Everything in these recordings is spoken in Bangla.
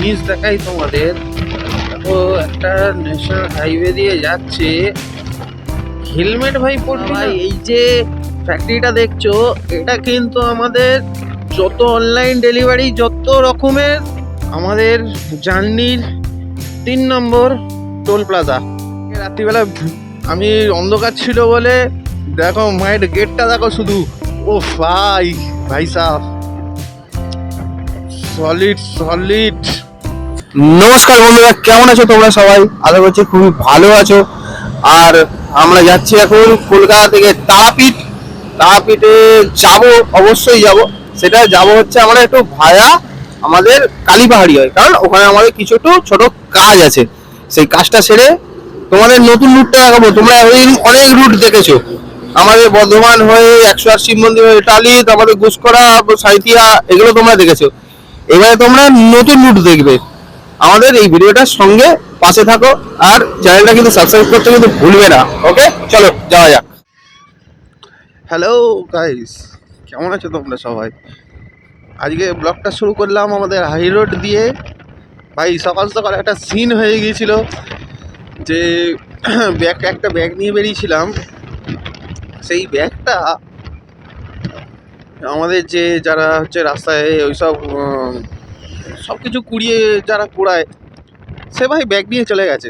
জিনিস দেখাই তোমাদের। তো একটা ন্যাশনাল হাইওয়ে দিয়ে যাচ্ছে, হেলমেট ভাই পড়বে ভাই। এই যে ফ্যাক্টরিটা দেখছো, এটা কিন্তু আমাদের যত অনলাইন ডেলিভারি, যত রকমের আমাদের জার্নির 3 নম্বর টোল প্লাজা। রাত্রিবেলা আমি অন্ধকার ছিল বলে দেখো মায়ের গেটটা দেখো শুধু। ও ভাই, ভাই সাহ, সলিড সলিড। নমস্কার বন্ধুরা, কেমন আছো তোমরা সবাই? আশা করছি খুবই ভালো আছো। আর আমরা যাচ্ছি এখন কলকাতা থেকে তারাপীঠ। তারাপীঠে যাব, অবশ্যই যাব। সেটা যাব হচ্ছে আমরা একটু ভায়া আমাদের কালীপাহাড়ি হয়, কারণ ওখানে আমাদের কিছু একটু ছোট কাজ আছে। সেই কাজটা সেরে তোমাদের নতুন রুটটা দেখাবো। তোমরা অনেক রুট দেখেছো, আমাদের বর্ধমান হয়ে 108 শিব মন্দির হয়ে টালি, আমাদের গুসকরা, সাঁইথিয়া, এগুলো তোমরা দেখেছো। এবারে তোমরা নতুন রুট দেখবে। আমাদের এই ভিডিওটার সঙ্গে পাশে থাকো, আর চ্যানেলটা কিন্তু সাবস্ক্রাইব করতে কিন্তু ভুলবে না। ওকে, চলো যাওয়া যাক। হ্যালো গাইস, কেমন আছো তোমরা সবাই? আজকে ব্লগটা শুরু করলাম আমাদের হাই রোড দিয়ে। ভাই সকাল সকাল একটা সিন হয়ে গিয়েছিল যে একটা ব্যাগ নিয়ে বেরিয়েছিলাম। সেই ব্যাগটা আমাদের যে যারা হচ্ছে রাস্তায় ওইসব সব কিছু কুড়িয়ে যারা কুড়ায়, সে ভাই ব্যাগ নিয়ে চলে গেছে।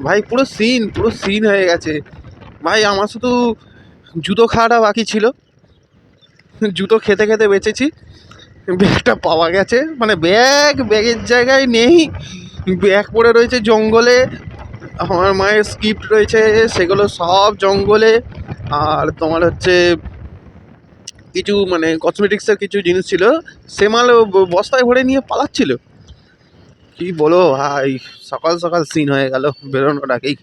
ভাই পুরো সিন হয়ে গেছে ভাই। আমার শুধু জুতো খাওয়াটা বাকি ছিল, জুতো খেতে খেতে বেঁচেছি। ব্যাগটা পাওয়া গেছে, মানে ব্যাগের জায়গায় নেই, ব্যাগ পড়ে রয়েছে জঙ্গলে। আমার মায়ের স্ক্রিপ্ট রয়েছে, সেগুলো সব জঙ্গলে। আর তোমার হচ্ছে কিছু মানে কসমেটিক্সের কিছু জিনিস ছিল, সে মাল বস্তায় ভরে নিয়ে পালাচ্ছিল। কি বলো ভাই, সকাল সকাল সিন হয়ে গেল বেরোনোর আগেই।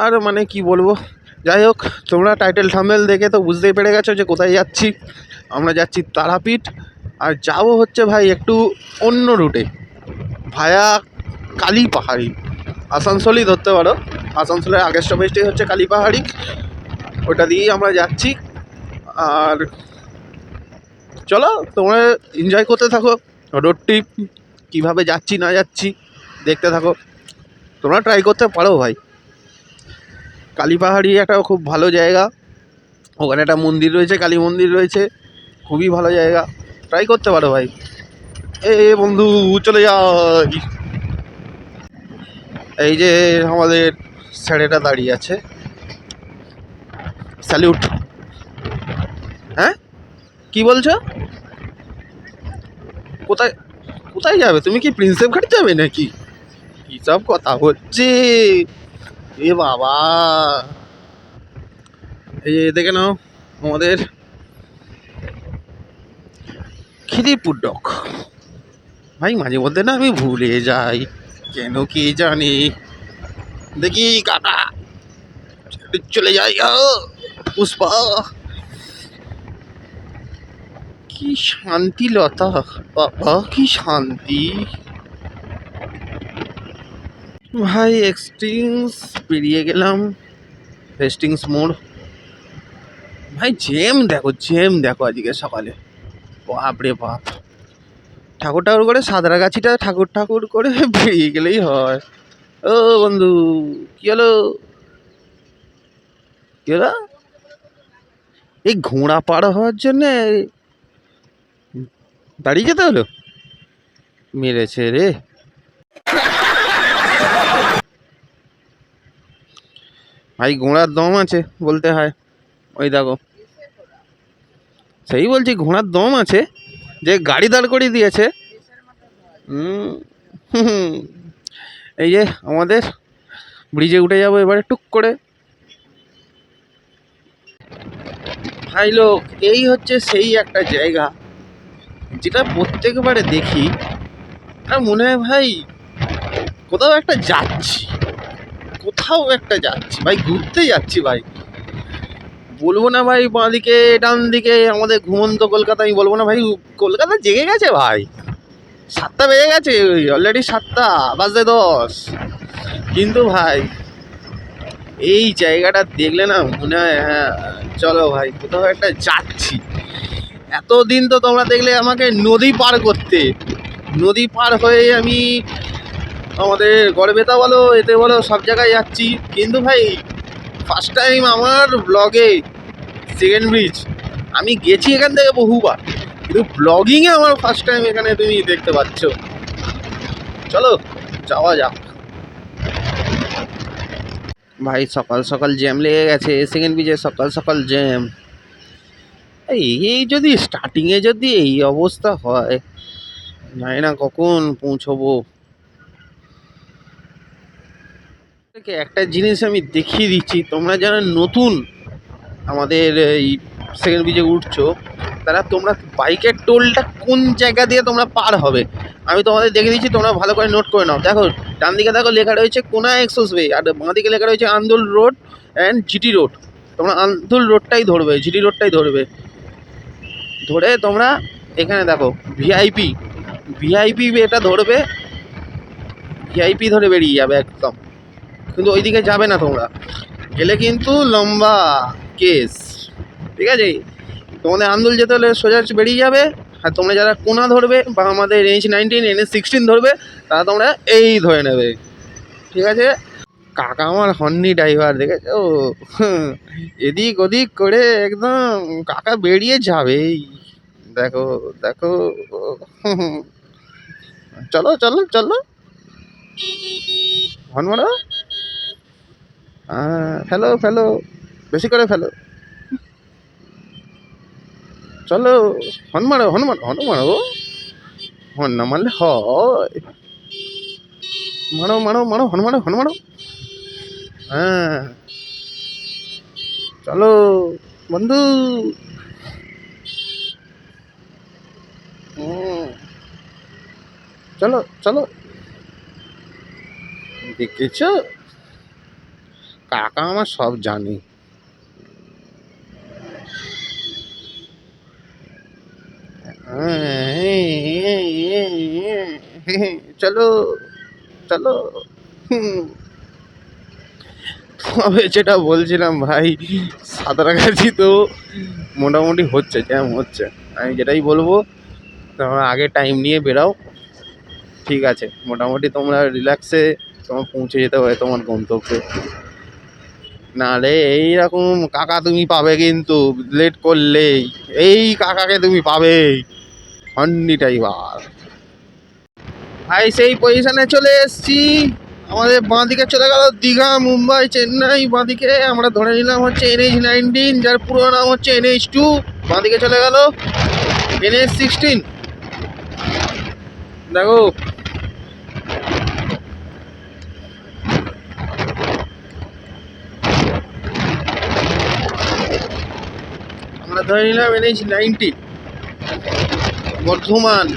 আর মানে কি বলবো, যাই হোক, তোমরা টাইটেল থাম্বনেল দেখে তো বুঝতেই পেরে গেছো যে কোথায় যাচ্ছি। আমরা যাচ্ছি তারাপীঠ, আর যাবো হচ্ছে ভাই একটু অন্য রুটে, ভায়া কালীপাহাড়ি। আসানসোলই ধরতে পারো, আসানসোলের আগের স্টপেজটাই হচ্ছে কালীপাহাড়ি, ওটা দিয়েই আমরা যাচ্ছি। আর চলো তোমরা এনজয় করতে থাকো রোড ট্রিপ, কীভাবে যাচ্ছি না যাচ্ছি দেখতে থাকো। তোমরা ট্রাই করতে পারো ভাই, কালীপাহাড়ি একটা খুব ভালো জায়গা। ওখানে একটা মন্দির রয়েছে, কালী মন্দির রয়েছে, খুবই ভালো জায়গা, ট্রাই করতে পারো ভাই। এ বন্ধু চলে যাই। এই যে আমাদের স্যারেটা দাঁড়িয়ে আছে, স্যালিউট। হ্যাঁ, কি বলছো? কোথায় কোথায় যাবে তুমি? কি প্রিন্সেপ ঘাট যাবে নাকি? কি সব কথা হচ্ছে এ বাবা! এই যে দেখে নাও আমাদের খিদিরপুর ডক। ভাই মাঝে মধ্যে না আমি ভুলে যাই, কেন কি জানি। দেখি কাকা চলে যাই। পুষ্পা, কি শান্তি লতা, বাবা কি শান্তি ভাই। এক্সট্রিমস পেরিয়ে গেলাম, হেস্টিংস মোড়। ভাই জ্যাম দেখো আজকে সকালে, বাপ রে বাপ। ঠাকুর ঠাকুর করে সাঁতরাগাছিটা ঠাকুর ঠাকুর করে বেরিয়ে গেলেই হয়। ও বন্ধু, কি হলো? কি হলো? এই ঘোড়া পার হওয়ার জন্যে দাঁড়িয়ে যেতে হলো? মেরেছে রে ভাই, ঘোড়ার দম আছে বলতে হয়। ওই দেখো, সেই বলছি ঘোড়ার দম আছে যে গাড়ি দাঁড় করিয়ে দিয়েছে। এই যে আমাদের ব্রিজে উঠে যাবো এবারে টুক করে। ভাই লোক, এই হচ্ছে সেই একটা জায়গা যেটা প্রত্যেকবারে দেখি আর মনে হয় ভাই কোথাও একটা যাচ্ছি, ভাই ঘুরতে যাচ্ছি ভাই। বলবো না ভাই বাঁ দিকে ডান দিকে আমাদের ঘুমন্ত কলকাতা, আমি বলবো না ভাই কলকাতা জেগে গেছে ভাই। 7টা বেজে গেছে, অলরেডি 7টা বাজতে 10। কিন্তু ভাই এই জায়গাটা দেখলে না মনে হয় হ্যাঁ চলো ভাই কোথাও একটা যাচ্ছি। এতদিন তো তোমরা দেখলে আমাকে নদী পার করতে, নদী পার হয়ে আমি আমাদের গড়বেতা বলো এতে বলো সব জায়গায় যাচ্ছি, কিন্তু ভাই ফার্স্ট টাইম আমার ব্লগে সেকেন্ড ব্রিজ। আমি গেছি এখান থেকে বহুবার, কিন্তু ব্লগিংয়ে আমার ফার্স্ট টাইম এখানে তুমি দেখতে পাচ্ছ। চলো যাওয়া যাক। ভাই সকাল সকাল জ্যাম লেগে গেছে, সেকেন্ড ব্রিজে সকাল সকাল জ্যাম। এই যদি স্টার্টিংয়ে যদি এই অবস্থা হয়, জানি না কখন পৌঁছবো। একটা জিনিস আমি দেখিয়ে দিচ্ছি, তোমরা যারা নতুন আমাদের এই সেকেন্ড ব্রিজে উঠছো, তারা তোমরা বাইকের টোলটা কোন জায়গা দিয়ে তোমরা পার হবে আমি তোমাদের দেখে দিচ্ছি, তোমরা ভালো করে নোট করে নাও। দেখো ডান দিকে দেখো লেখা রয়েছে কোনা এক্সপ্রেসওয়ে, আর বাঁ দিকে লেখা রয়েছে Andul road and GT road. তোমরা আন্দোল রোডটাই ধরবে, জিটি রোডটাই ধরবে। ধরে তোমরা এখানে দেখো ভিআইপি, ভিআইপি এটা ধরবে, ভিআইপি ধরে বেরিয়ে যাবে একদম। কিন্তু ওইদিকে যাবে না তোমরা, গেলে কিন্তু লম্বা কেস, ঠিক আছে? তোমাদের আন্দোল যেতে হলে সোজা বেরিয়ে যাবে। আর তোমরা যারা কোনা ধরবে বা আমাদের NH-19 NH-16 ধরবে, তারা তোমরা এই ধরে নেবে, ঠিক আছে? কাকা আমার হর্নি ড্রাইভার, দেখেছো? এদিক ওদিক করে একদম কাকা বেরিয়ে যাবেই। দেখো দেখো, চলো চলো চলো, হর্ন মারো, ফেলো ফেলো, বেশি করে ফেলো, চলো হর্ন মারো হর্ন মারো হর্ন মারো, হর্ন না মারলে হয়? মারো মারো মারো, হর্ন মারো হর্ন মারো। হ্যাঁ চলো বন্ধু। চলো চলো, দেখেছ কাকা আমার সব জানে। চলো চলো। তবে যেটা বলছিলাম ভাই, সাঁতরাগাছি তো মোটামুটি হচ্ছে, জ্যাম হচ্ছে। আমি যেটাই বলবো, তোমরা আগে টাইম নিয়ে বেরাও, ঠিক আছে? মোটামুটি তোমরা রিল্যাক্সে তোমার পৌঁছে যেতে হবে তোমার গন্তব্যে। নাহলে এইরকম কাকা তুমি পাবে, কিন্তু লেট করলেই এই কাকাকে তুমি পাবে, হন্নি ড্রাইভার। ভাই সেই পজিশনে চলে এসছি। আমাদের বাঁ দিকে চলে গেল দীঘা, মুম্বাই, চেন্নাই। বাঁ দিকে আমরা ধরে নিলাম হচ্ছে NH-19, যার পুরো নাম হচ্ছে NH-2। বাঁ দিকে চলে গেল NH-16। দেখো আমরা ধরে নিলাম NH-19, বর্ধমান,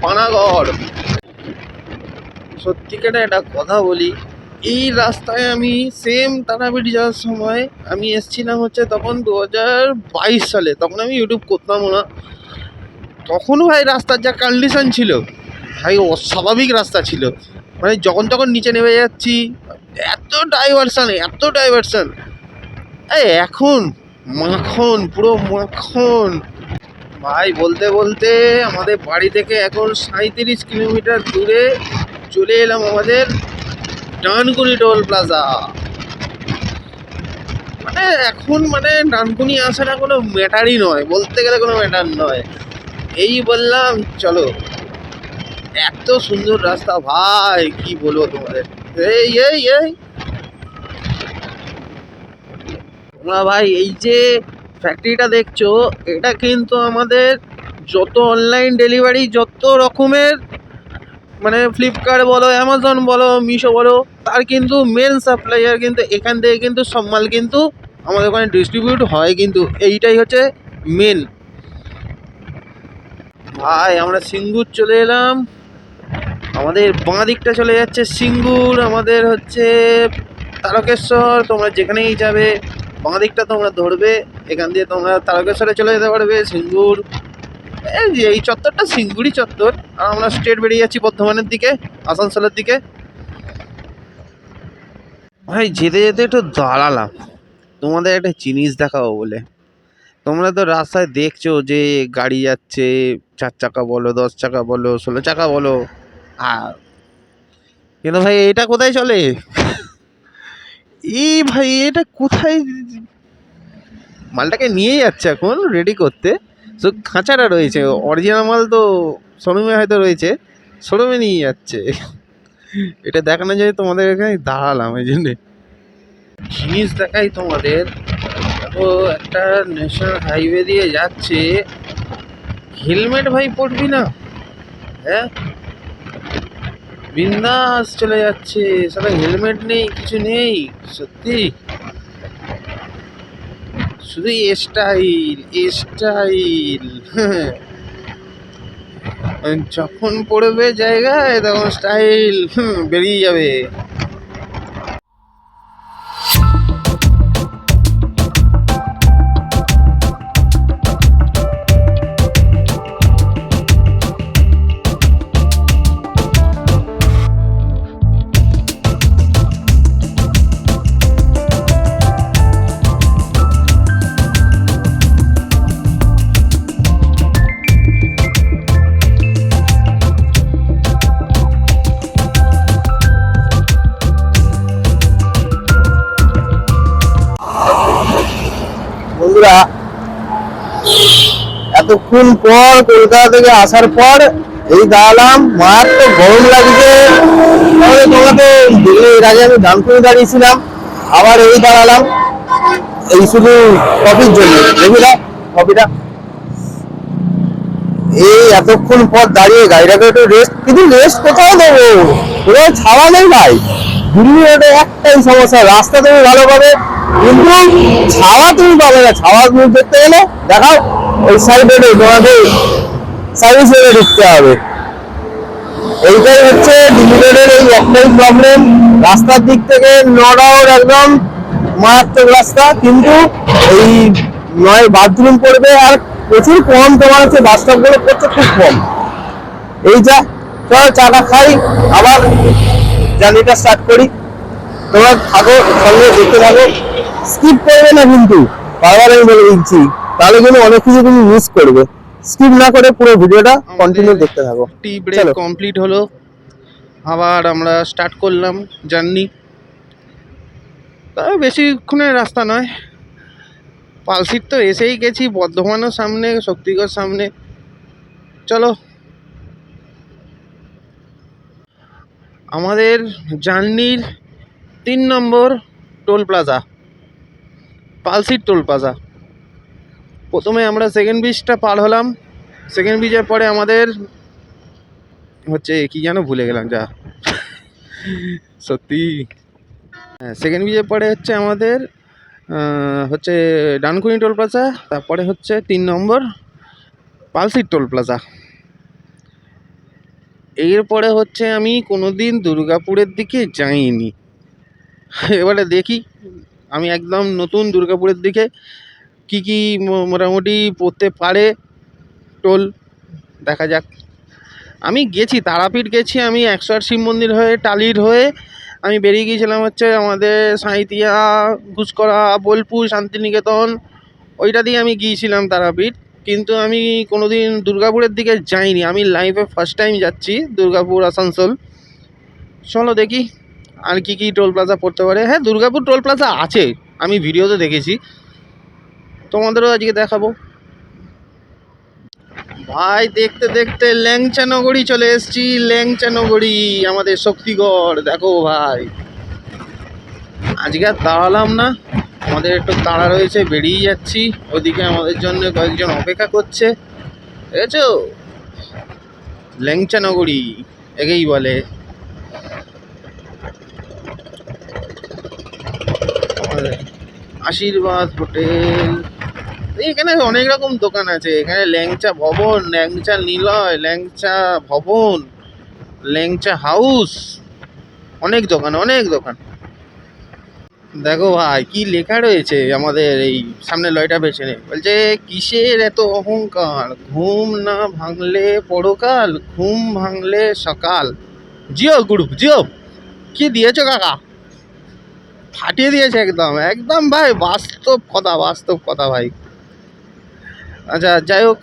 পানাগড়। সত্যিকারে একটা কথা বলি, এই রাস্তায় আমি সেম তারাপীঠ যাওয়ার সময় আমি এসছিলাম হচ্ছে তখন 2022 সালে। তখন আমি ইউটিউব করতামও না। তখনও ভাই রাস্তার যা কন্ডিশন ছিল, ভাই অস্বাভাবিক রাস্তা ছিল। মানে যখন তখন নিচে নেমে যাচ্ছি, এত ডাইভারশান এত ডাইভারশান। এখন মাখন, পুরো মাখন। ভাই বলতে বলতে আমাদের বাড়ি থেকে এখন 37 কিলোমিটার দূরে চলে এলাম আমাদের ডানকুনি টোল প্লাজা। মানে এখন মানে ডানকুনি আসাটা কোনো ম্যাটারই নয়, বলতে গেলে কোনো ম্যাটার নয়। এই বললাম চলো, এত সুন্দর রাস্তা ভাই, কি বলবো তোমাদের। এই এই এই তোমরা ভাই এই যে ফ্যাক্টরিটা দেখছো, এটা কিন্তু আমাদের যত অনলাইন ডেলিভারি, যত রকমের মানে ফ্লিপকার্ট বলো, অ্যামাজন বলো, মিশো বলো, তার কিন্তু মেন সাপ্লাইয়ার কিন্তু এখান থেকে কিন্তু সব মাল কিন্তু আমাদের ওখানে ডিস্ট্রিবিউট হয়। কিন্তু এইটাই হচ্ছে মেন। ভাই আমরা সিঙ্গুর চলে এলাম। আমাদের বাঁ দিকটা চলে যাচ্ছে সিঙ্গুর, আমাদের হচ্ছে তারকেশ্বর। তোমরা যেখানেই যাবে বাঁ দিকটা তোমরা ধরবে, এখান দিয়ে তোমরা তারকেশ্বরে চলে যেতে পারবে। সিঙ্গুর এই চত্বরটা সিঙ্গুরই চত্বর। আর আমরা স্ট্রেট বেরিয়ে যাচ্ছি বর্ধমানের দিকে, আসানসোলের দিকে। ভাই যেতে যেতে একটু দাঁড়ালাম তোমাদের একটা জিনিস দেখাবো বলে। তোমরা তো রাস্তায় দেখছো যে গাড়ি যাচ্ছে, 4 চাকা বলো, 10 চাকা বলো, 16 চাকা বলো। আর কিন্তু ভাই এটা কোথায় চলে? ভাই এটা কোথায়? মালটাকে নিয়ে যাচ্ছে এখন রেডি করতে। শুধু খাঁচাটা রয়েছে, অরিজিনাল মাল তো শোরুমে হয়তো রয়েছে, শোরুমে নিয়ে যাচ্ছে। এটা দেখানো যায় তোমাদের, এখানে দাঁড়ালাম এই জন্যে। জিনিস দেখাই তোমাদের। দেখো, একটা ন্যাশনাল হাইওয়ে দিয়ে যাচ্ছে, হেলমেট ভাই পড়বি না? হ্যাঁ, বিন্দাস চলে যাচ্ছে, সারা হেলমেট নেই, কিছু নেই। সত্যি শুধু স্টাইল স্টাইল। যখন পড়বে জায়গায় তখন স্টাইল বেরিয়ে যাবে। বন্ধুরা, এতক্ষণ পর কলকাতা থেকে আসার পর এই দাঁড়ালাম, মারাত্মক গরম লাগছে। তাহলে তোমরা তো দেখলে, এর আগে আমি ডানকুনি দাঁড়িয়েছিলাম, আবার এই দাঁড়ালাম এই শুধু কফির জন্য। দেখি না কফিটা, এই এতক্ষণ পর দাঁড়িয়ে গাড়িটাকে একটু রেস্ট, কিন্তু রেস্ট কোথাও দেবো, কোথাও ছাওয়া নেই ভাই। দিল্লি রোডে একটাই সমস্যা, রাস্তা তুমি ভালো পাবে কিন্তু ছাওয়া তুমি পাবে না। ছাওয়ার মুখ দেখতে গেলে দেখাও ওই সাইডে তোমাকে সার্ভিস রোডে ঢুকতে হবে। এইটাই হচ্ছে দিল্লি রোডের এই একটাই প্রবলেম। রাস্তার দিক থেকে নড়াওর একদম মারাত্মক রাস্তা, কিন্তু এই নয় বাথরুম পড়বে আর প্রচুর কম, তোমার হচ্ছে বাস্তব গুলো পড়ছে খুব কম। এই যা, চল চাটা খাই, আবার জার্নিটা স্টার্ট করি। তোমরা থাকো সঙ্গে, দেখতে থাকো, স্কিপ করবে না কিন্তু, বারবার আমি বলে দিচ্ছি, তাহলে কিন্তু অনেক কিছু তুমি মিস করবে। স্কিপ না করে পুরো ভিডিওটা কন্টিনিউ দেখতে থাকো। টি ব্রেক কমপ্লিট হলো, আবার আমরা স্টার্ট করলাম জার্নি। তবে বেশিক্ষণের রাস্তা নয়, পালসিট তো এসেই গেছি, বর্ধমানও সামনে, শক্তিগড় সামনে। চলো, আমাদের জার্নির 3 নম্বর toll plaza, Palsit toll plaza. প্রথমে আমরা সেকেন্ড ব্রিজটা পার হলাম, সেকেন্ড ব্রিজের পরে আমাদের হচ্ছে কি যেন ভুলে গেলাম যা, সত্যি। হ্যাঁ, সেকেন্ড ব্রিজের পরে হচ্ছে আমাদের হচ্ছে ডানকুনি টোল প্লাজা, তারপরে হচ্ছে 3 নম্বর পালসিট টোল প্লাজা। এরপরে হচ্ছে আমি কোনোদিন দুর্গাপুরের দিকে যাইনি, এবারে দেখি। আমি একদম নতুন দুর্গাপুরের দিকে, কি কি মোটামুটি পড়তে পারে টোল, দেখা যাক। আমি গেছি তারাপীঠ গেছি, আমি 108 শিব মন্দির হয়ে, টালির হয়ে আমি বেরিয়ে গিয়েছিলাম হচ্ছে আমাদের সাঁইতিয়া, ঘুষকরা, বোলপুর, শান্তিনিকেতন, ওইটা দিয়ে আমি গিয়েছিলাম তারাপীঠ। কিন্তু আমি কোনোদিন দুর্গাপুরের দিকে যাইনি, আমি লাইফে ফার্স্ট টাইম যাচ্ছি দুর্গাপুর আসানসোল। চলো দেখি আর কি কি টোল প্লাজা পড়তে পারে। হ্যাঁ, দুর্গাপুর টোল প্লাজা আছে, আমি ভিডিওতে দেখেছি, তোমাদেরও আজকে দেখাবো। ভাই দেখতে দেখতে ল্যাংচা নগরী চলে এসেছি, ল্যাংচা নগরী আমাদের শক্তিগড়। দেখো ভাই, আজকে আর দাঁড়ালাম না, আমাদের একটু তাড়া রয়েছে, বেরিয়ে যাচ্ছি। ওদিকে আমাদের জন্য কয়েকজন অপেক্ষা করছে, দেখেছো? ল্যাংচা নগরী একেই বলে। আশীর্বাদ হোটেল, এখানে অনেক রকম দোকান আছে। এখানে ল্যাংচা ভবন, ল্যাংচা নিলয়, ল্যাংচা ভবন, ল্যাংচা হাউস, অনেক দোকান, অনেক দোকান। দেখো ভাই কি লেখা রয়েছে আমাদের এই সামনে লয়টা পেছনে, বলছে কিসের এত অহংকার, ঘুম না ভাঙলে পরকাল, ঘুম ভাঙলে সকাল। জিও গ্রুপ, জিও কি দিয়েছো কাকা, ফাটিয়ে দিয়েছে একদম, একদম ভাই বাস্তব কথা, বাস্তব কথা ভাই। আচ্ছা, যাই হোক,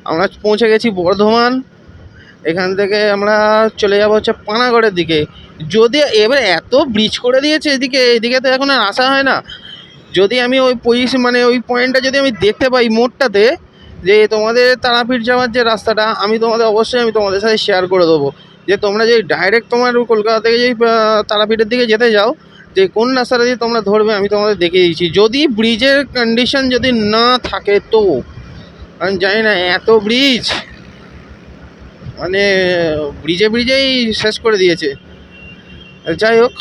আমরা পৌঁছে গেছি বর্ধমান। এখান থেকে আমরা চলে যাবো হচ্ছে পানাগড়ের দিকে। যদি এবার এত ব্রিজ করে দিয়েছে এদিকে, এদিকে তো এখন আর আসা হয় না। যদি আমি ওই মানে ওই পয়েন্টটা যদি আমি দেখতে পাই মোড়টাতে, যে তোমাদের তারাপীঠ যাওয়ার যে রাস্তাটা, আমি তোমাদের সাথে শেয়ার করে দেবো। যে তোমরা যে ডাইরেক্ট তোমার কলকাতা থেকে যেই তারাপীঠের দিকে যেতে যাও, যে কোন রাস্তাটা দিয়ে তোমরা ধরবে আমি তোমাদের দেখিয়ে দিচ্ছি। যদি ব্রিজের কন্ডিশন যদি না থাকে তো, আমি জানি না, এত ব্রিজ মানে ব্রিজেই শেষ করে দিয়েছে। যাই হোক,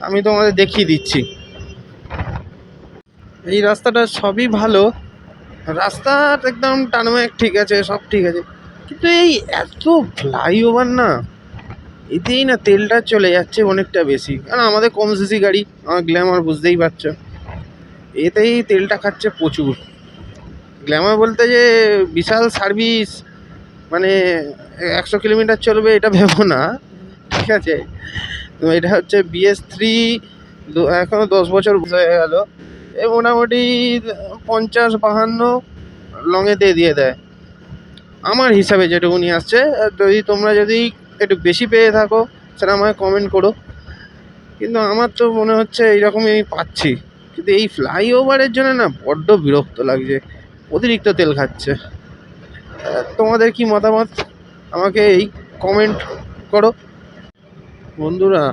আমি তোমাদের দেখিয়ে দিচ্ছি। এই রাস্তাটা সবই ভালো, রাস্তা একদম টানমেক ঠিক আছে, সব ঠিক আছে, কিন্তু এই এত ফ্লাইওভার না, এতেই না তেলটা চলে যাচ্ছে অনেকটা বেশি। কারণ আমাদের কম সিসি গাড়ি, আমার গ্ল্যামার বুঝতেই পারছো, এতেই তেলটা খাচ্ছে প্রচুর। গ্ল্যামার বলতে যে বিশাল সার্ভিস, মানে 100 কিলোমিটার চলবে এটা ভেবো না, ঠিক আছে। তো এটা হচ্ছে BS3, এখনো 10 বছর হয়ে গেল, এ মোটামুটি 50-52 লংয়েতে দিয়ে দেয় আমার হিসাবে যেটুকুনি আসছে। যদি তোমরা যদি একটু বেশি পেয়ে থাকো সেটা আমায় কমেন্ট করো, কিন্তু আমার তো মনে হচ্ছে এইরকমই আমি পাচ্ছি। কিন্তু এই ফ্লাইওভারের জন্য না বড্ড বিরক্ত লাগছে, অতিরিক্ত তেল খাচ্ছে। তোমাদের কি মতামত আমাকে এই কমেন্ট করো বন্ধুরা।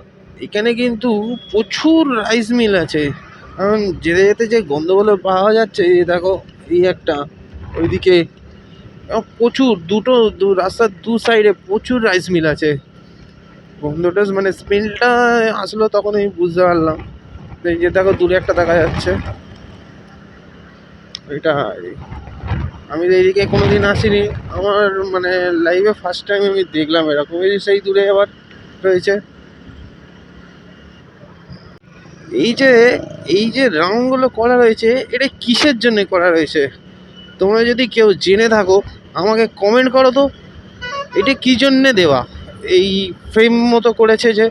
এখানে কিন্তু প্রচুর রাইস মিল আছে, কারণ যেতে যেতে যে গন্ধগুলো পাওয়া যাচ্ছে, এই দেখো, এই একটা, ওইদিকে প্রচুর, রাস্তার দু সাইডে প্রচুর রাইস মিল আছে। গন্ধটা মানে স্মেলটা আসলো তখন আমি বুঝতে পারলাম। এই যে দেখো দূরে একটা দেখা যাচ্ছে, এটা আমি তো এইদিকে কোনোদিন আসিনি, আমার মানে লাইফে ফার্স্ট টাইম আমি দেখলাম এরকম। এই সেই দূরে আবার রয়েছে এই যে রাউন্ডগুলো করা রয়েছে, এটা কিসের জন্য করা রয়েছে? তোমরা যদি কেউ জেনে থাকো আমাকে কমেন্ট করো তো, এটা কী জন্যে দেওয়া? এই ফ্রেম মতো করেছে যে,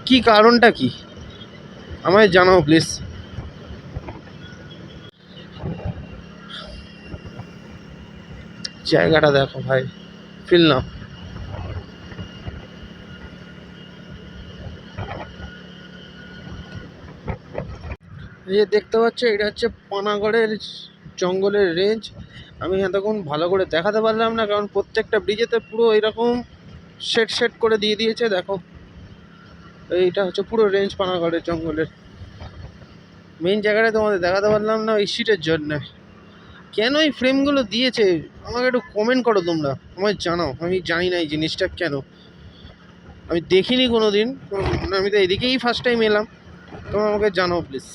কি কারণটা কি আমায় জানাও প্লিজ। জায়গাটা দেখো ভাই, ফিল নাও। এই যে দেখতে পাচ্ছ, এটা হচ্ছে পানাগড়ের জঙ্গলের রেঞ্জ। আমি এতক্ষণ ভালো করে দেখাতে পারলাম না, কারণ প্রত্যেকটা ব্রিজেতে পুরো এরকম সেট করে দিয়ে দিয়েছে। দেখো, এইটা হচ্ছে পুরো রেঞ্জ পানাগড়ের জঙ্গলের। মেইন জায়গাটা তোমাদের দেখাতে পারলাম না এই সিটের জন্য। কেন এই ফ্রেমগুলো দিয়েছে আমাকে একটু কমেন্ট করো তোমরা, আমায় জানাও। আমি জানি না এই জিনিসটা কেন, আমি দেখিনি কোনো দিন, আমি তো এদিকেই ফার্স্ট টাইম এলাম। তোমরা আমাকে জানাও প্লিজ।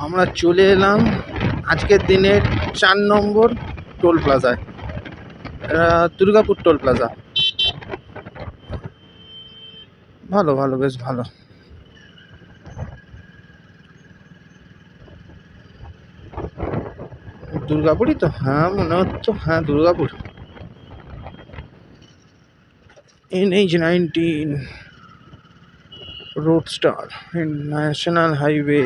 আমরা চলে এলাম আজকের দিনের 4 নম্বর টোল প্লাজায়, দুর্গাপুর টোল প্লাজা। ভালো ভালো, বেশ ভালো। দুর্গাপুরই তো, হ্যাঁ মনে হচ্ছে, হ্যাঁ Durgapur. NH-19 roadster national highway.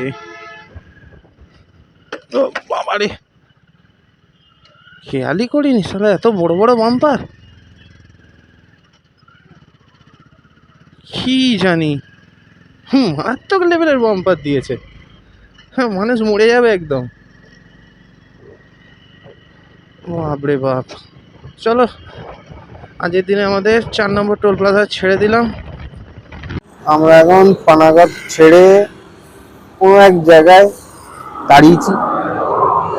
ও বাবারে, খেয়ালই করিনি শালা এত বড় বড় বাম্পার। কি জানি, মারাত্মক লেভেলের বাম্পার দিয়েছে। হ্যাঁ, মানুষ মরে যাবে একদম। বাপরে বাপ। চলো, আজকের দিনে আমাদের 4 নম্বর টোল প্লাজা ছেড়ে দিলাম। আমরা এখন পানাগড় ছেড়ে কোনো এক জায়গায় দাঁড়িয়েছি।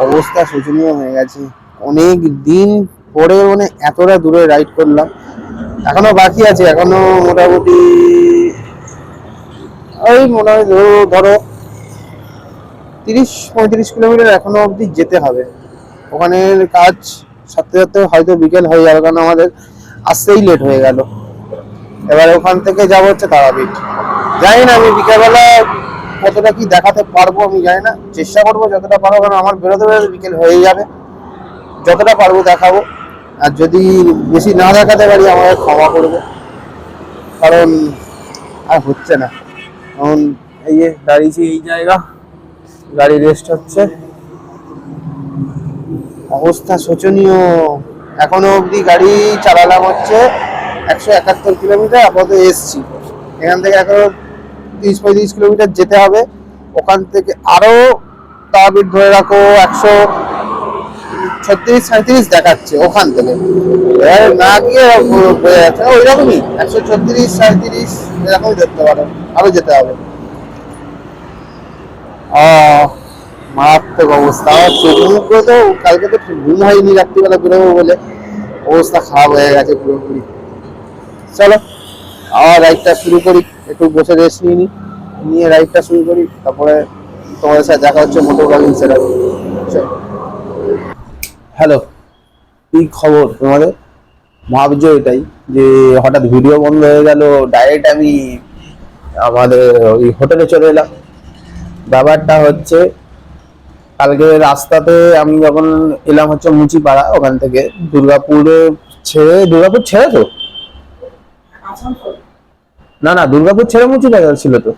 অবস্থা শোচনীয় হয়ে গেছে। অনেক দিন পরে মানে এতটা দূরে রাইড করলাম। এখনো বাকি আছে, এখনো মোটামুটি ধরো 30-35 কিলোমিটার এখনো অবধি যেতে হবে। ওখানের কাজ সাথে সাথে হয়তো বিকেল হয়ে যাবে, কারণ আমাদের আসতেই লেট হয়ে গেল। এবার ওখান থেকে যাবো হচ্ছে তারাপীঠ। জানি না আমি বিকেলবেলা কতটা কি দেখাতে পারবো, আমি জানি না, চেষ্টা করবো যতটা পারবো, কারণ আমার বেরোতে বেরোতে বিকেল হয়ে যাবে। যতটা পারবো দেখাবো, আর যদি বেশি না দেখাতে পারি আমাকে ক্ষমা করবে, কারণ আর হচ্ছে না। এখন এই যে দাঁড়িয়েছি এই জায়গা, গাড়ি রেস্ট হচ্ছে। অবস্থা শোচনীয়। এখনো অবধি গাড়ি চালালাম হচ্ছে 171 কিলোমিটার, আপাতত এসছি। এখান থেকে এখনো 30-35 কিলোমিটার যেতে হবে। ওখান থেকে আরো তারাপীঠ ধরে রাখো 136-37 দেখাচ্ছে ওখান থেকে। না গিয়ে বোঝা যাচ্ছে ওই রকমই 136-37 এরকমই দেখতে পারো, আরো যেতে হবে। মারাত্মক অবস্থা। আমার চোখ মুখ তো কালকে তো ঘুম হয়নি, রাত্রিবেলা বেরোবো বলে অবস্থা খারাপ হয়ে গেছে পুরোপুরি। চলো আবার রাইডটা শুরু করি, একটু বসে রেস্ট নিয়ে রাইডটা শুরু করি, তারপরে তোমাদের সাথে দেখা হচ্ছে মোটর ব্লগিং সেটআপে। হ্যালো, কি খবর তোমাদের? ভাবছো এটাই যে হঠাৎ ভিডিও বন্ধ হয়ে গেল, ডাইরেক্ট আমি আমাদের ওই হোটেলে চলে এলাম। ব্যাপারটা হচ্ছে কালকে রাস্তাতে আমি যখন এলাম হচ্ছে মুচিপাড়া, ওখান থেকে দুর্গাপুর ছেড়ে তো না দুর্গাপুর ছেড়ে মুচিপাড়া ছিল তো।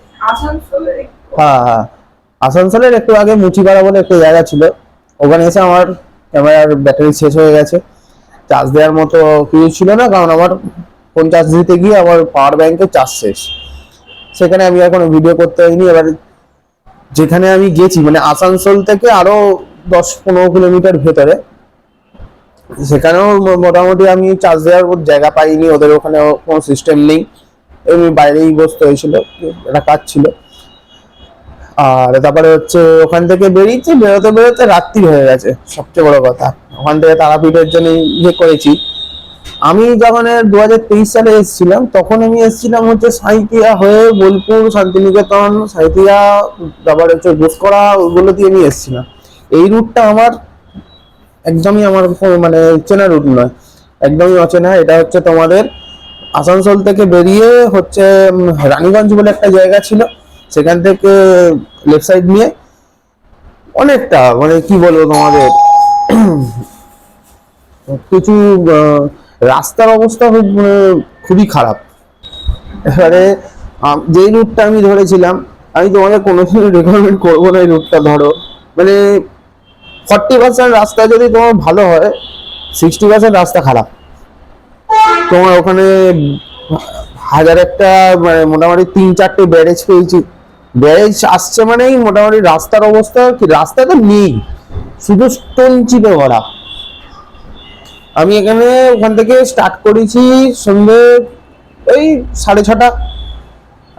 হ্যাঁ, আসানসোলের একটু আগে মুচিপাড়া বলে একটা জায়গা ছিল। ওখানে এসে আমার ক্যামেরার ব্যাটারি শেষ হয়ে গেছে, চার্জ দেওয়ার মতো কিছু ছিল না, কারণ আমার ফোন চার্জ দিতে গিয়ে আমার পাওয়ার ব্যাংকে চার্জ শেষ। সেখানে আমি এখন ভিডিও করতে হয়নি। এবার যেখানে আমি গেছি মানে আসানসোল থেকে আরো 10-15 কিলোমিটার ভেতরে, সেখানেও মোটামুটি আমি চার্জ দেওয়ার জায়গা পাইনি, ওদের ওখানে কোনো সিস্টেম নেই। এমনি বাইরেই বসতে হয়েছিল, একটা কাজ ছিল। আর তারপরে হচ্ছে ওখান থেকে বেরোতে বেরোতে রাত্রি হয়ে গেছে। সবচেয়ে বড় কথা, ওখান থেকে তারাপীঠের জন্য করেছি। আমি যখন 2023 সালে এসেছিলাম, তখন আমি এসেছিলাম হচ্ছে সাঁইথিয়া হয়ে বোলপুর, শান্তিনিকেতন, সাঁইথিয়া, তারপরে হচ্ছে ঘোষকরা, ওইগুলো দিয়ে আমি এসেছিলাম। এই রুটটা আমার একদমই আমার মানে চেনা রুট নয়, একদমই অচেনা। এটা হচ্ছে তোমাদের আসানসোল থেকে বেরিয়ে হচ্ছে রানীগঞ্জ বলে একটা জায়গা ছিল, সেখান থেকে লেফট সাইড নিয়ে অনেকটা মানে কি বলবো তোমাদের কিছু রাস্তার অবস্থা খুবই খারাপ। এবারে যেই রুটটা আমি ধরেছিলাম, আমি তোমাকে কোনোদিন রেকমেন্ড করবো না এই রুটটা ধরো। মানে 40% রাস্তা যদি তোমার ভালো হয়, 60% রাস্তা খারাপ। তোমার ওখানে হাজার একটা মানে মোটামুটি 3-4টে ব্যারেজ পেয়েছি। ব্যারেজ আসছে মানেই মোটামুটি রাস্তার অবস্থা কি, রাস্তা তো নেই, শুধু স্টোন চিপে ভরা। আমি এখানে ওখান থেকে স্টার্ট করেছি সন্ধ্যে ওই 6:30।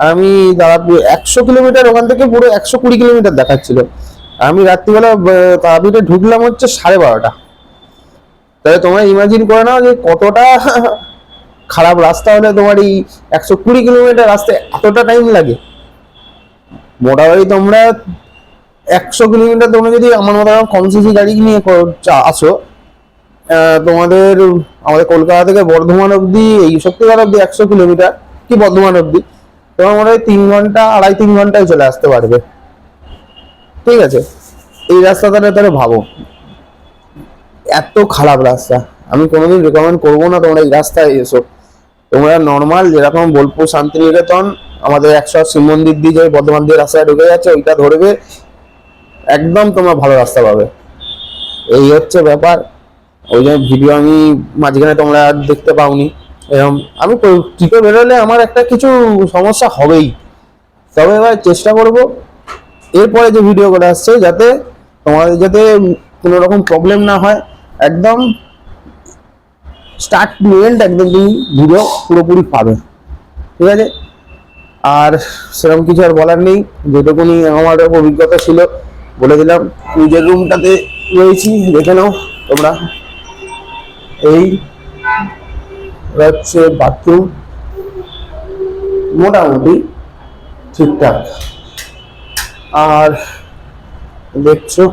আমি দাঁড়াবো 100 কিলোমিটার, ওখান থেকে পুরো 120 কিলোমিটার দেখাচ্ছিল। আমি রাত্রিবেলা তারাপীঠে ঢুকলাম হচ্ছে 12:30। তাহলে তোমরা ইমাজিন করে নাও যে কতটা খারাপ রাস্তা হলে তোমার এই 120 কিলোমিটার রাস্তায় এতটা টাইম লাগে। মোটামুটি তোমরা 100 কিলোমিটার তোমরা যদি আমার মতো কম সিসি গাড়ি নিয়ে আসো, আমাদের কলকাতা থেকে বর্ধমান অব্দি, এই শক্তিগড় অব্দি 100 কিলোমিটার কি বর্ধমান অব্দি তোমার মনে হয় 3 ঘন্টা 2.5-3 ঘন্টায় চলে আসতে পারবে। ঠিক আছে, এই রাস্তাটা তাহলে ভাবো, এত খারাপ রাস্তা। আমি কোনোদিন রেকমেন্ড করবো না তোমরা এই রাস্তায় এসো। তোমরা নর্মাল যেরকম বোলপুর, শান্তিনিকেতন, আমাদের 180 শিব মন্দির দিয়ে যে বর্ধমান দিয়ে রাস্তায় ঢুকে যাচ্ছে, ওইটা ধরবে, একদম তোমরা ভালো রাস্তা পাবে। এই হচ্ছে ব্যাপার। ওই জন্য ভিডিও আমি মাঝখানে তোমরা দেখতে পাওনি। এরকম আমি ট্রিপে বেরোলে আমার একটা কিছু সমস্যা হবেই, তবে এবার চেষ্টা করব এরপরে যে ভিডিও করে আসছে যাতে তোমাদের যাতে কোনো রকম প্রবলেম না হয়। একদম স্টার্ট টু এন্ড একদম তুমি ভিডিও পুরোপুরি পাবে। ঠিক আছে, আর সেরকম কিছু আর বলার নেই, যেটুকুনি আমার অভিজ্ঞতা ছিল বলে দিলাম। নিজের রুমটাতে রয়েছি, দেখে নাও তোমরা। এই হচ্ছে বাথরুম, মোটামুটি ঠিকঠাক। আর দেখছো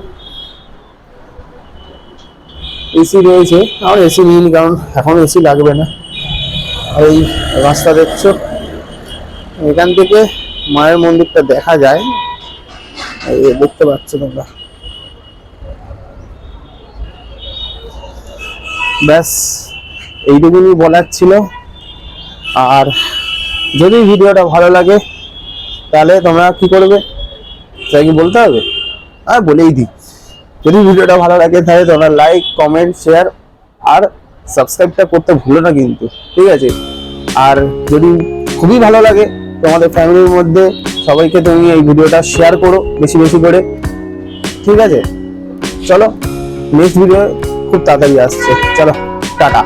এসি রয়েছে, আমার এসি নিইনি কারণ এখন এসি লাগবে না। এই রাস্তা দেখছো, এখান থেকে মায়ের মন্দিরটা দেখা যায়, এই দেখতে পাচ্ছ তোমরা। ব্যাস এইটুকুনি বলার ছিল। আর যদি ভিডিওটা ভালো লাগে তাহলে তোমরা কি করবে, তাই কি বলতে হবে? বলেই দিই, যদি ভিডিওটা ভালো লাগে তাহলে তোমরা লাইক, কমেন্ট, শেয়ার আর সাবস্ক্রাইবটা করতে ভুলো না কিন্তু, ঠিক আছে? আর যদি খুবই ভালো লাগে তোমাদের ফ্যামিলির মধ্যে সবাইকে তুমি এই ভিডিওটা শেয়ার করো বেশি বেশি করে, ঠিক আছে? চলো নেক্সট ভিডিও খুব তাড়াতাড়ি আসছে, চলো টাটা।